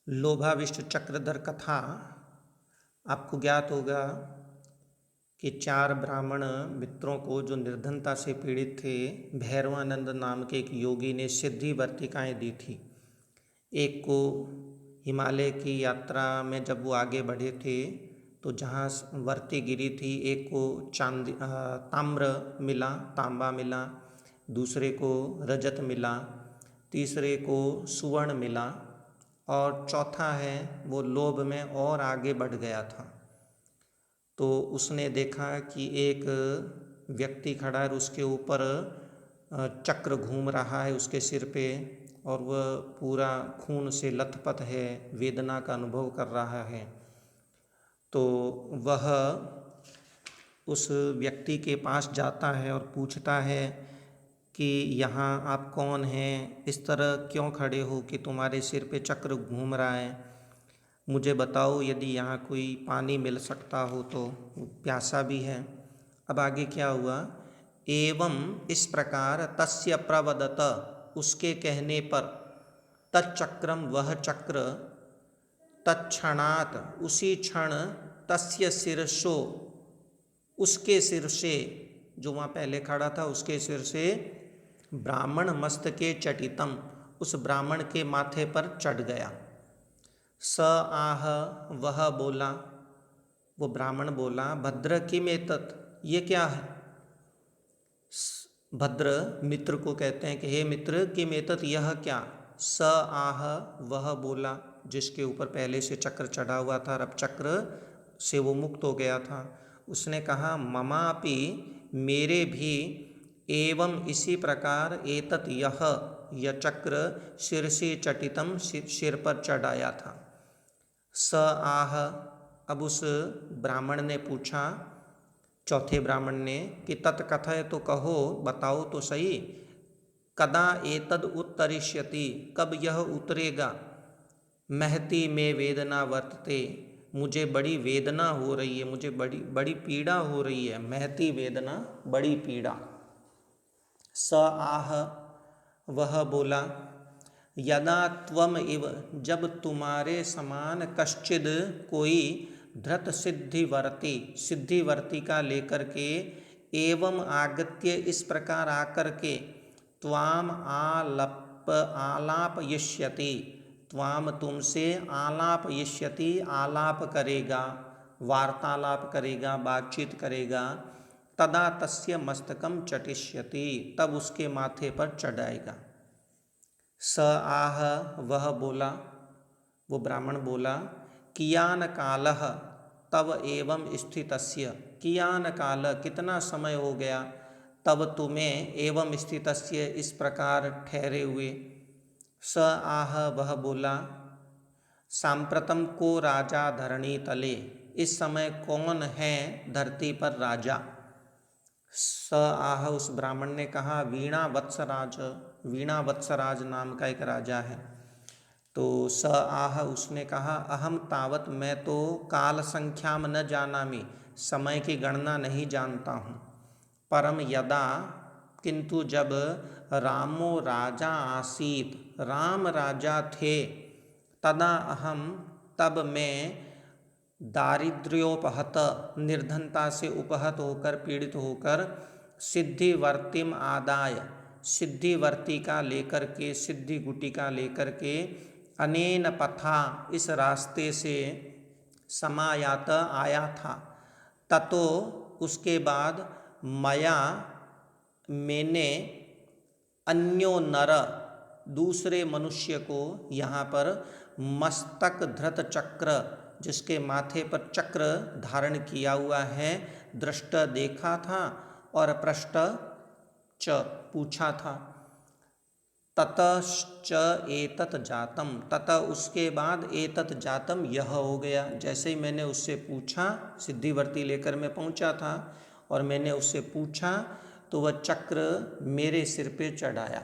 लोभाविष्ट चक्रधर कथा। आपको ज्ञात होगा कि 4 ब्राह्मण मित्रों को जो निर्धनता से पीड़ित थे, भैरवानंद नाम के एक योगी ने सिद्धि वर्तिकाएँ दी थी। एक को हिमालय की यात्रा में जब वो आगे बढ़े थे तो जहाँ वर्ती गिरी थी, एक को ताम्र मिला, तांबा मिला, दूसरे को रजत मिला, तीसरे को सुवर्ण मिला और चौथा है वो लोभ में और आगे बढ़ गया था। तो उसने देखा कि एक व्यक्ति खड़ा है, उसके ऊपर चक्र घूम रहा है उसके सिर पे, और वह पूरा खून से लथपथ है, वेदना का अनुभव कर रहा है। तो वह उस व्यक्ति के पास जाता है और पूछता है कि यहाँ आप कौन हैं, इस तरह क्यों खड़े हो कि तुम्हारे सिर पे चक्र घूम रहा है, मुझे बताओ यदि यहाँ कोई पानी मिल सकता हो तो, प्यासा भी है। अब आगे क्या हुआ, एवं इस प्रकार तस्य प्रवदत, उसके कहने पर, तच्चक्रम वह चक्र, तत्क्षणात् उसी क्षण, तस्य शीर्षो उसके सिर से, जो वहाँ पहले खड़ा था उसके सिर से, ब्राह्मण मस्तके चटितम उस ब्राह्मण के माथे पर चढ़ गया। स आह वह बोला, वो ब्राह्मण बोला, भद्र किम एतत्, ये क्या है। भद्र मित्र को कहते हैं कि हे मित्र किम एतत्, यह क्या। स आह वह बोला, जिसके ऊपर पहले से चक्र चढ़ा हुआ था और अब चक्र से वो मुक्त हो गया था, उसने कहा ममापि, मेरे भी, एवं इसी प्रकार, एतत् यह चक्र शीर्षि चटितम सिर पर चढ़ाया था। स आह, अब उस ब्राह्मण ने पूछा, चौथे ब्राह्मण ने, कि तत्कथय, तो कहो, बताओ तो सही, कदा एतद उत्तरिष्यति, कब यह उतरेगा, महती में वेदना वर्तते, मुझे बड़ी वेदना हो रही है, मुझे बड़ी बड़ी पीड़ा हो रही है, महती वेदना, बड़ी पीड़ा। स आह वह बोला, यदा त्वम इव, जब तुम्हारे समान, कश्चिद कोई, धृत सिद्धिवर्ती का लेकर के, एवं आगत्य इस प्रकार आकर के, त्वाम आलापयिष्यति, त्वाम तुमसे, आलापयिष्यति आलाप करेगा, वार्तालाप करेगा, बातचीत करेगा, तदा तस्य मस्तकम चटिष्यति, तब उसके माथे पर चढ़ाएगा। स आह वह बोला, वो ब्राह्मण बोला, कियान कालः तव एवं स्थितस्य, कियान काल, कितना समय हो गया, तब तुम्हें, एवं स्थितस्य इस प्रकार ठहरे हुए। स आह वह बोला, सांप्रतम को राजा धरणी तले, इस समय कौन है धरती पर राजा। स आह उस ब्राह्मण ने कहा, वीणा वत्सराज, वीणा वत्सराज नाम का एक राजा है। तो स आह उसने कहा, अहम तावत, मैं तो काल संख्याम न जानामि, समय की गणना नहीं जानता हूँ, परम यदा, किंतु जब, रामो राजा आसीत, राम राजा थे, तदा अहम, तब मैं, दारिद्र्योपहत, निर्धनता से उपहत होकर, पीड़ित होकर, सिद्धिवर्तिम आदाय, सिद्धिवर्ती का लेकर के, सिद्धि गुटिका लेकर के, अनेन पथा, इस रास्ते से, समायात आया था, ततो उसके बाद, मया मैंने, अन्यो नर, दूसरे मनुष्य को, यहाँ पर मस्तक धृत चक्र, जिसके माथे पर चक्र धारण किया हुआ है, दृष्ट देखा था, और पृष्ठ च पूछा था। ततश्च एतत् जातम, ततः उसके बाद, एतत् जातम यह हो गया, जैसे ही मैंने उससे पूछा, सिद्धिवर्ती लेकर मैं पहुंचा था और मैंने उससे पूछा, तो वह चक्र मेरे सिर पे चढ़ाया।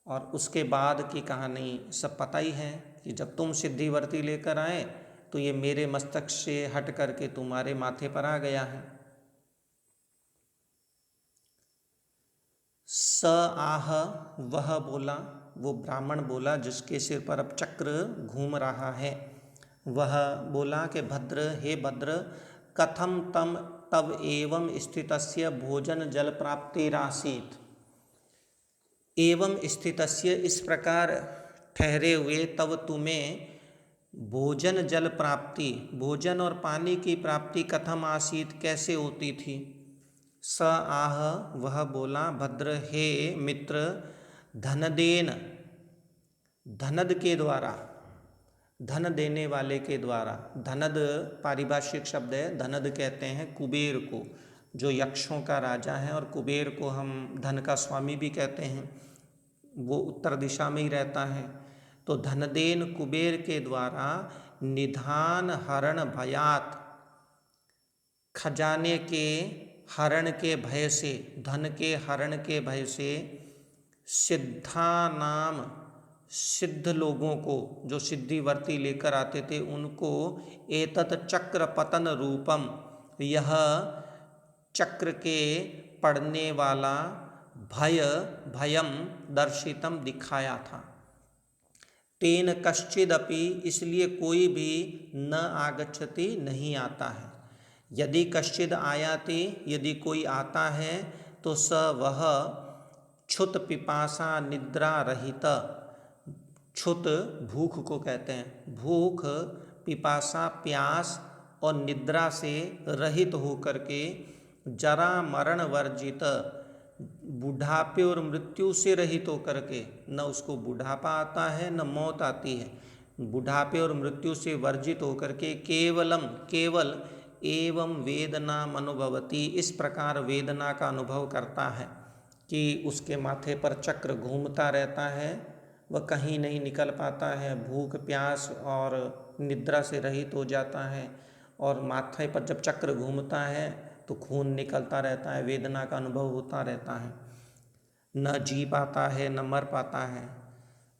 और उसके बाद की कहानी सब पता ही है कि जब तुम सिद्धिवर्ती लेकर आए तो ये मेरे मस्तक से हट करके तुम्हारे माथे पर आ गया है। स आह वह बोला, वो ब्राह्मण बोला जिसके सिर पर अब चक्र घूम रहा है, वह बोला कि भद्र, हे भद्र, कथम तम तब एवं स्थितस्य भोजन जल प्राप्तिरासीत। एवं स्थितस्य, इस प्रकार ठहरे हुए, तब तुम्हें भोजन जल प्राप्ति, भोजन और पानी की प्राप्ति कथम आसीत, कैसे होती थी। स आह, वह बोला, भद्र, हे मित्र, धनदेन, धनद के द्वारा, धन देने वाले के द्वारा। धनद पारिभाषिक शब्द है, धनद कहते हैं कुबेर को, जो यक्षों का राजा है, और कुबेर को हम धन का स्वामी भी कहते हैं, वो उत्तर दिशा में ही रहता है। तो धनदेन कुबेर के द्वारा निधान हरण भयात, खजाने के हरण के भय से, धन के हरण के भय से, सिद्धा नाम, सिद्ध लोगों को, जो सिद्धिवर्ती लेकर आते थे उनको, एतत् चक्र पतन रूपम, यह चक्र के पड़ने वाला भय, भयम दर्शितम, दिखाया था। तेन कश्चिदपि, इसलिए कोई भी, न आगच्छति, नहीं आता है। यदि कश्चिद आयाति, यदि कोई आता है, तो स वह क्षुत पिपासा निद्रा रहित, क्षुत भूख को कहते हैं, भूख, पिपासा प्यास और निद्रा से रहित होकर के, जरा मरण वर्जित, बुढ़ापे और मृत्यु से रहित होकर के, न उसको बुढ़ापा आता है न मौत आती है, बुढ़ापे और मृत्यु से वर्जित होकर के, केवलम, केवल, एवं वेदना अनुभवती, इस प्रकार वेदना का अनुभव करता है कि उसके माथे पर चक्र घूमता रहता है, वह कहीं नहीं निकल पाता है, भूख प्यास और निद्रा से रहित हो जाता है, और माथे पर जब चक्र घूमता है तो खून निकलता रहता है, वेदना का अनुभव होता रहता है, न जी पाता है न मर पाता है।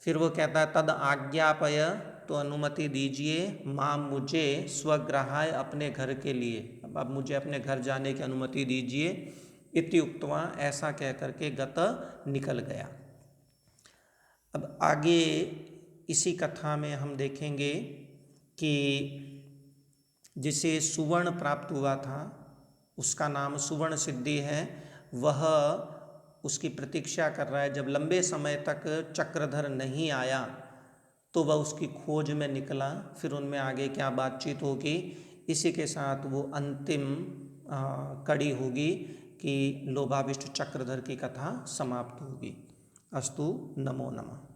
फिर वो कहता है, तद आज्ञापय, तो अनुमति दीजिए, माम, मुझे, स्वग्रहाय, अपने घर के लिए, अब मुझे अपने घर जाने की अनुमति दीजिए। इति उक्त्वा, ऐसा कह करके गत निकल गया। अब आगे इसी कथा में हम देखेंगे कि जिसे सुवर्ण प्राप्त हुआ था, उसका नाम सुवर्ण सिद्धि है, वह उसकी प्रतीक्षा कर रहा है। जब लंबे समय तक चक्रधर नहीं आया तो वह उसकी खोज में निकला। फिर उनमें आगे क्या बातचीत होगी, इसी के साथ वो अंतिम कड़ी होगी कि लोभाविष्ट चक्रधर की कथा समाप्त होगी। अस्तु, नमो नमः।